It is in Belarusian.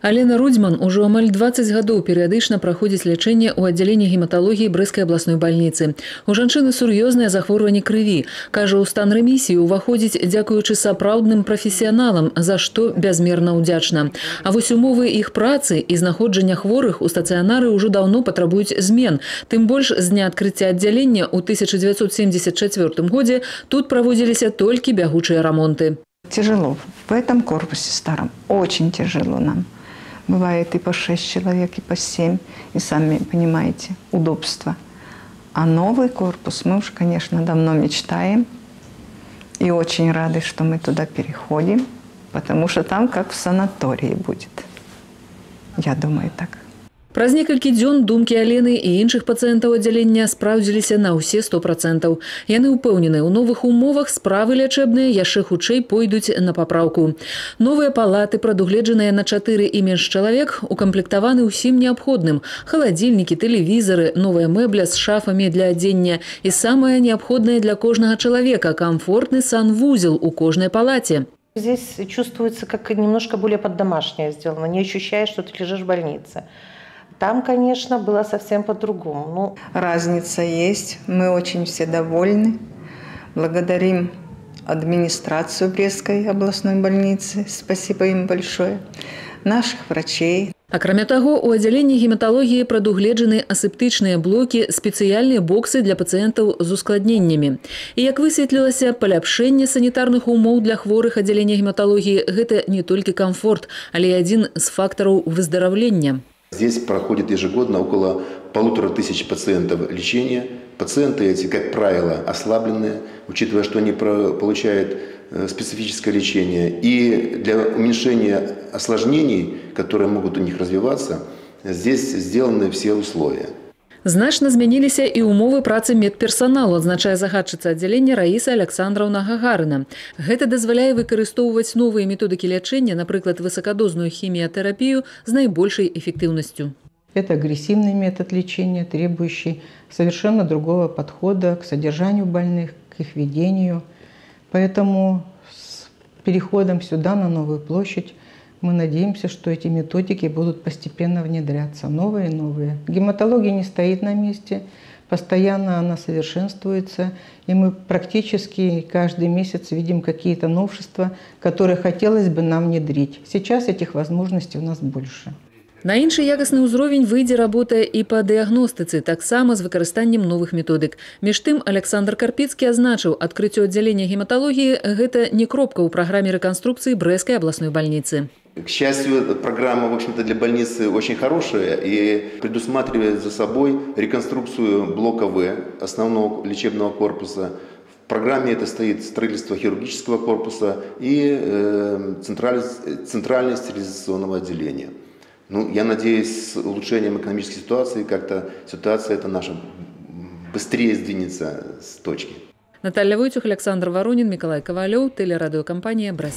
Алена Рудзьман уже амаль 20 гадоў перыядычна праходзіць лячэнне ў аддзяленні гематалогіі Брэсцкай абласной бальніцы. У жанчыны сур'ёзнае захворванне крыві. Кажа, у стан рэмісіі ўваходзіць дзякуючы сапраўдным прафесіяналам, за што бязмерна ўдзячна. А вось умовы іх працы і знаходжання хворых у стацыянары ўжо даўно патрабуюць змен. Тым больш, з дня адкрыцця аддзялення ў 1974 годзе тут праводзіліся толькі бягучыя рамонты. Тяжело. В этом корпусе старом очень тяжело нам. Бывает и по 6 человек, и по 7. И сами понимаете, удобство. А новый корпус мы уж, конечно, давно мечтаем. И очень рады, что мы туда переходим. Потому что там как в санатории будет. Я думаю так. Праз некалькі дзён думкі Алены і іншых пацыентаў аддзялення спраўдзіліся на ўсе 100%. Яны ўпэўнены, у новых умовах справы лячэбныя яшчэ хутчэй пойдуць на папраўку. Новыя палаты, прадугледжаныя на 4 і менш чалавек, укамплектаваны ўсім неабходным. Халадзільнікі, тэлевізары, новая мэбля з шафамі для адзення і самае неабходнае для кожнага чалавека – камфортны санвузел у кожнай палаце. Здесь чувствуется как немножко более под домашнее сделано, не ощущаешь, что ты лежишь в больнице. Там, конечно, было совсем по-другому. Разница есть. Мы очень все довольны. Благодарим администрацию Брестской областной больницы. Спасибо им большое. Наших врачей. Акрамя таго, у аддзяленні гематалогіі прадугледжаны асептычныя блокі, спецыяльныя боксы для пацыентаў з ускладненнямі. І, як высветлілася, паляпшэнне санітарных умоў для хворых аддзялення гематалогіі – гэта не толькі камфорт, але і адзін з фактараў выздараўлення. Здесь проходит ежегодно около 1500 пациентов лечения. Пациенты эти, как правило, ослабленные, учитывая, что они получают специфическое лечение. И для уменьшения осложнений, которые могут у них развиваться, здесь сделаны все условия. Значна змяніліся і ўмовы працы медперсаналу, адзначае загадчыца аддзялення Раіса Александраўна Гагарына. Гэта дазваляе выкарыстоўваць новыя методыкі лячэння, напрыклад, высокодозную химиотерапию з найбольшай эффективностью. Это агрессивный метод лечения, требующий совершенно другого подхода к содержанию больных, к их ведению. Поэтому с переходом сюда, на Новую площадь, мы надеемся, что эти методики будут постепенно внедряться, новые и новые. Гематология не стоит на месте, постоянно она совершенствуется, и мы практически каждый месяц видим какие-то новшества, которые хотелось бы нам внедрить. Сейчас этих возможностей у нас больше. На іншы якасны ўзровень выйдзе работа і па дыягностыцы, таксама з выкарыстаннем новых методык. Між тым, Александр Карпіцкі азначыў, адкрыццё аддзялення гематалогіі – гэта не кропка ў праграме рэканструкцыі Брэсцкай абласной больницы. К счастью, программа, в общем-то, для больницы очень хорошая и предусматривает за собой реконструкцию блока В, основного лечебного корпуса. В программе это стоит строительство хирургического корпуса и центрального стерилизационного отделения. Ну, я надеюсь, с улучшением экономической ситуации как-то ситуация эта наша быстрее сдвинется с точки. Наталья Войтюх, Александр Воронин, Миколай Ковалев, телерадиокомпания «Брест».